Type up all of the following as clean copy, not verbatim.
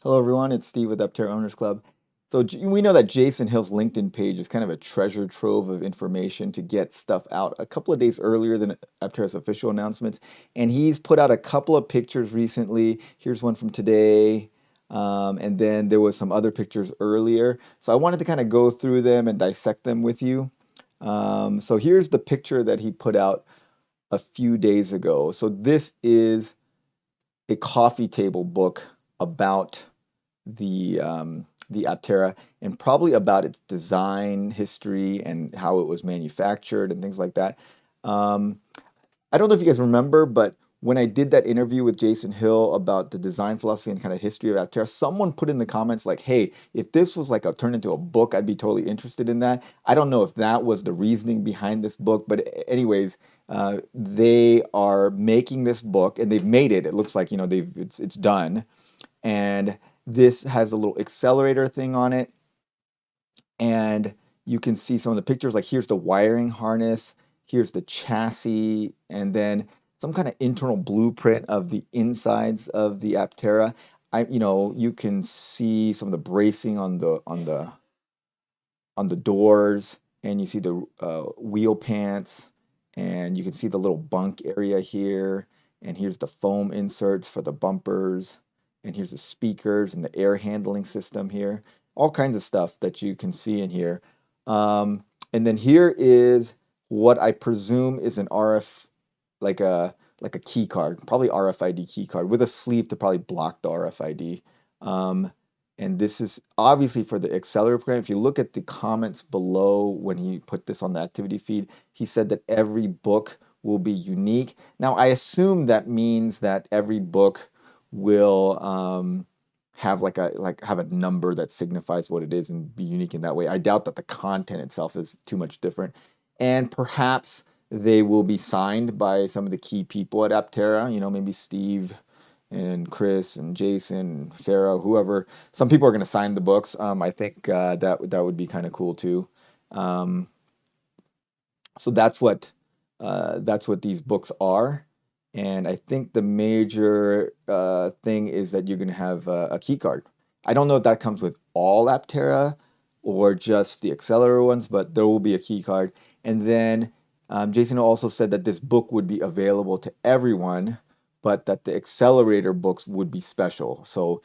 Hello, everyone. It's Steve with Aptera Owners Club. We know that Jason Hill's LinkedIn page is kind of a treasure trove of information to get stuff out a couple of days earlier than Aptera's official announcements. And he's put out a couple of pictures recently. Here's one from today. And then there was some other pictures earlier. So I wanted to kind of go through them and dissect them with you. So here's the picture that he put out a few days ago. So this is a coffee table book about the Aptera and probably about its design history and how it was manufactured and things like that. Um, I don't know if you guys remember, but when I did that interview with Jason Hill about the design philosophy and kind of history of Aptera, someone put in the comments like, "Hey, if this was like a turned into a book, I'd be totally interested in that." I don't know if that was the reasoning behind this book, but anyways, they are making this book and they've made it. It looks like it's done, and this has a little accelerator thing on it, and you can see some of the pictures. Like here's the wiring harness, here's the chassis, and then some kind of internal blueprint of the insides of the Aptera. You can see some of the bracing on the doors, and you see the wheel pants, and you can see the little bunk area here, and here's the foam inserts for the bumpers, and here's the speakers and the air handling system here, all kinds of stuff that you can see in here. Um, and then here is what I presume is an RF, like a key card, probably RFID key card with a sleeve to probably block the RFID. Um, and this is obviously for the accelerator program. If you look at the comments below when he put this on the activity feed, he said that every book will be unique. Now, I assume that means that every book will have have a number that signifies what it is and be unique in that way. I doubt that the content itself is too much different. And perhaps they will be signed by some of the key people at Aptera, maybe Steve and Chris and Jason, Sarah, whoever. Some people are going to sign the books. I think that would be kind of cool too. Um, so that's what these books are, and I think the major thing is that you're going to have a key card. I don't know if that comes with all Aptera or just the Accelerator ones, but there will be a key card. And then Jason also said that this book would be available to everyone, but that the Accelerator books would be special. So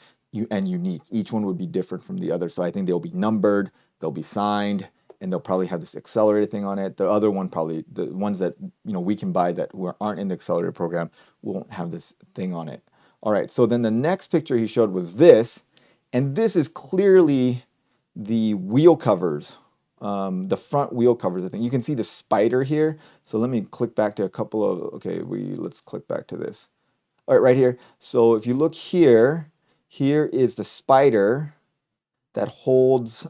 and unique. Each one would be different from the other. So I think they'll be numbered, they'll be signed, and they'll probably have this accelerator thing on it. The other one, probably the ones that we can buy that aren't in the accelerator program, won't have this thing on it. All right, so then the next picture he showed was this, and this is clearly the wheel covers, the front wheel covers. I think you can see the spider here. So let me click back to a couple of. Okay, let's click back to this. All right, right here. So if you look here, here is the spider that holds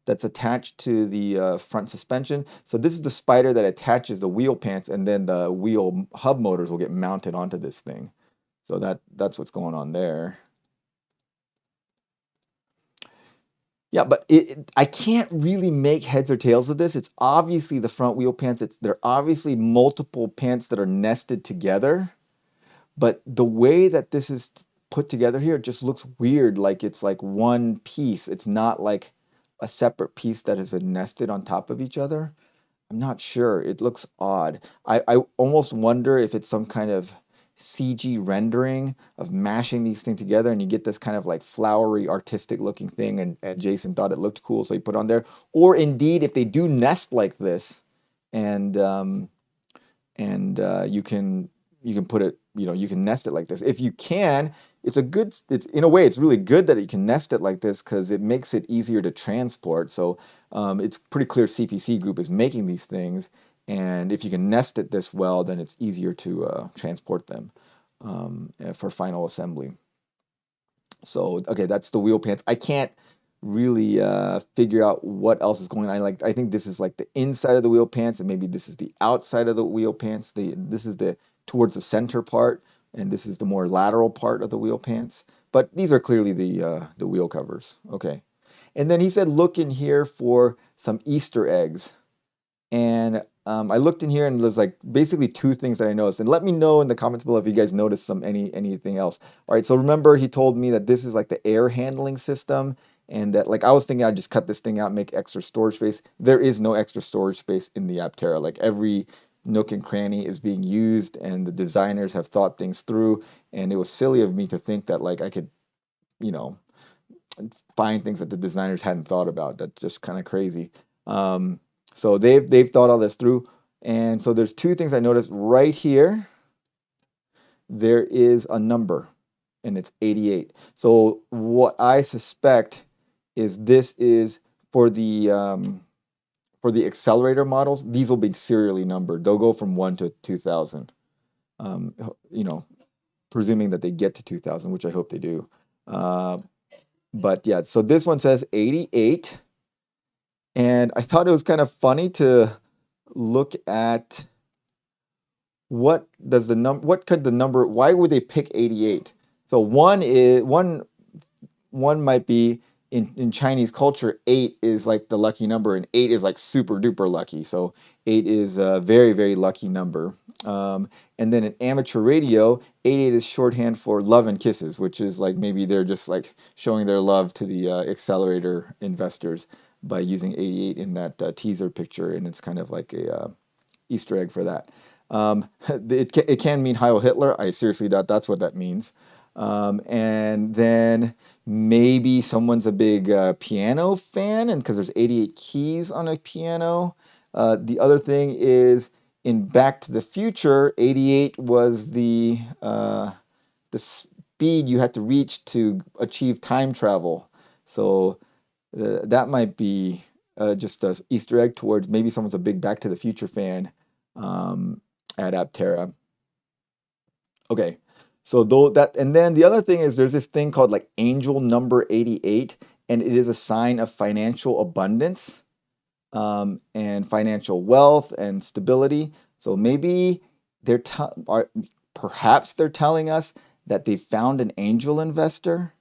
that's attached to the front suspension. So this is the spider that attaches the wheel pants, and then the wheel hub motors will get mounted onto this thing. So that's what's going on there. Yeah, but I can't really make heads or tails of this. It's obviously the front wheel pants. They're obviously multiple pants that are nested together. But the way that this is put together here, it just looks weird, like it's like one piece. It's not like a separate piece that has been nested on top of each other. I'm not sure. It looks odd. I almost wonder if it's some kind of CG rendering of mashing these things together and you get this kind of like flowery, artistic looking thing. And Jason thought it looked cool, so he put on there. Or indeed, if they do nest like this, and you can put it, you can nest it like this. If you can, it's in a way, it's really good that you can nest it like this because it makes it easier to transport. So it's pretty clear CPC Group is making these things, and if you can nest it this well, then it's easier to transport them for final assembly. So okay, that's the wheel pants. I can't really figure out what else is going on. I think this is like the inside of the wheel pants, and maybe this is the outside of the wheel pants. This is the towards the center part, and this is the more lateral part of the wheel pants. But these are clearly the wheel covers. Okay, and then he said, look in here for some Easter eggs. And I looked in here and there's like basically two things that I noticed. And let me know in the comments below if you guys noticed anything else. All right, so remember he told me that this is like the air handling system, and that like I was thinking I'd just cut this thing out and make extra storage space. There is no extra storage space in the Aptera. Like every nook and cranny is being used, and the designers have thought things through. And it was silly of me to think that like I could, you know, find things that the designers hadn't thought about. That's just kind of crazy. Um, so they've thought all this through. And so there's two things I noticed right here. There is a number, and it's 88. So what I suspect is this is for the accelerator models. These will be serially numbered. They'll go from 1 to 2000. Um, you know, presuming that they get to 2000, which I hope they do. Uh, but yeah, so this one says 88. And I thought it was kind of funny to look at what could the number, why would they pick 88? So one might be in Chinese culture, 8 is like the lucky number, and 8 is like super duper lucky. So 8 is a very, very lucky number. And then in amateur radio, 88 is shorthand for love and kisses, which is like maybe they're just like showing their love to the accelerator investors by using 88 in that teaser picture, and it's kind of like a Easter egg for that. It can mean Heil Hitler. I seriously doubt that's what that means. And then maybe someone's a big piano fan, and because there's 88 keys on a piano. The other thing is in Back to the Future, 88 was the speed you had to reach to achieve time travel. So that might be just a Easter egg towards maybe someone's a big Back to the Future fan um, at Aptera. Okay, so though that, and then the other thing is there's this thing called like angel number 88, and it is a sign of financial abundance and financial wealth and stability. So maybe they're perhaps they're telling us that they found an angel investor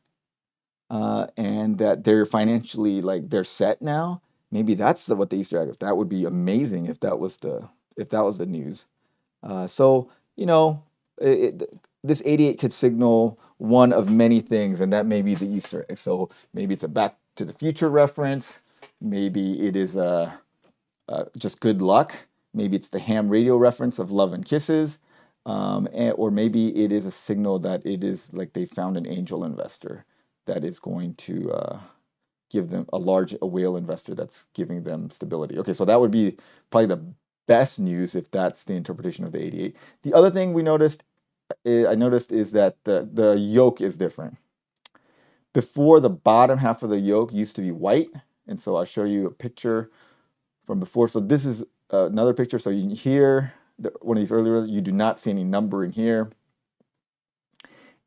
and that they're financially like they're set now. Maybe that's what the Easter egg is. That would be amazing if that was the news. So you know, this 88 could signal one of many things, and that may be the Easter egg. So maybe it's a Back to the Future reference. Maybe it is just good luck. Maybe it's the ham radio reference of love and kisses. Or maybe it is a signal that it is like they found an angel investor that is going to give them a whale investor that's giving them stability. Okay, so that would be probably the best news if that's the interpretation of the 88. The other thing I noticed is that the yolk is different. Before, the bottom half of the yolk used to be white, and so I'll show you a picture from before. So this is another picture. So you here, one of these earlier, you do not see any number in here,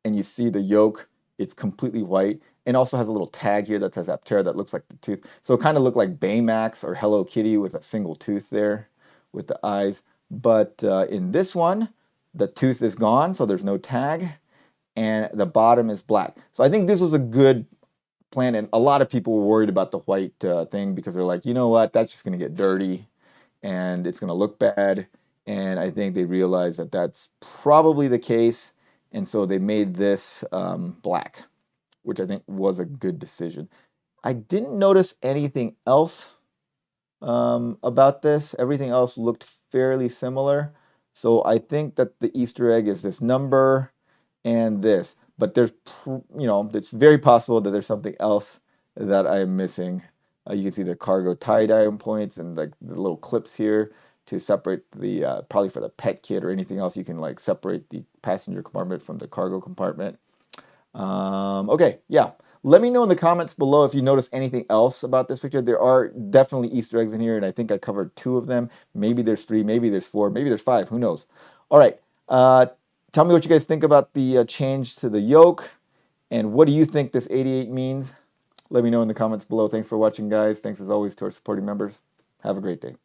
and you see the yolk. It's completely white, and also has a little tag here that says Aptera that looks like the tooth. So it kind of looked like Baymax or Hello Kitty with a single tooth there with the eyes. But in this one, the tooth is gone, so there's no tag, and the bottom is black. So I think this was a good plan, and a lot of people were worried about the white thing because they're like, you know what, that's just going to get dirty and it's going to look bad. And I think they realized that that's probably the case, and so they made this black, which I think was a good decision. I didn't notice anything else about this. Everything else looked fairly similar. So I think that the Easter egg is this number and this. But there's, it's very possible that there's something else that I'm missing. You can see the cargo tie-dye points and like the little clips here to separate the, probably for the pet kit or anything else, you can like separate the passenger compartment from the cargo compartment. Okay, yeah. Let me know in the comments below if you notice anything else about this picture. There are definitely Easter eggs in here, and I think I covered 2 of them. Maybe there's 3, maybe there's 4, maybe there's 5. Who knows? All right. Tell me what you guys think about the change to the yoke, and what do you think this 88 means? Let me know in the comments below. Thanks for watching, guys. Thanks as always to our supporting members. Have a great day.